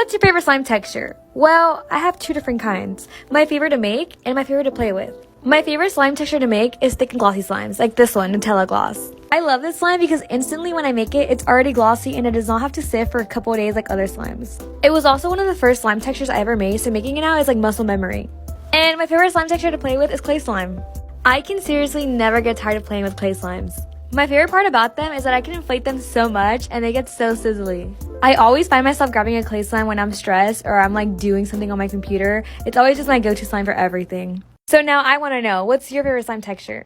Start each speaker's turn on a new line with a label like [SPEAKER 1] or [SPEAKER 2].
[SPEAKER 1] What's your favorite slime texture? Well, I have two different kinds. My favorite to make and my favorite to play with. My favorite slime texture to make is thick and glossy slimes, like this one, Nutella Gloss. I love this slime because instantly when I make it, it's already glossy and it does not have to sit for a couple of days like other slimes. It was also one of the first slime textures I ever made, so making it now is like muscle memory. And my favorite slime texture to play with is clay slime. I can seriously never get tired of playing with clay slimes. My favorite part about them is that I can inflate them so much and they get so sizzly. I always find myself grabbing a clay slime when I'm stressed or I'm like doing something on my computer. It's always just my go-to slime for everything. So now I want to know, what's your favorite slime texture?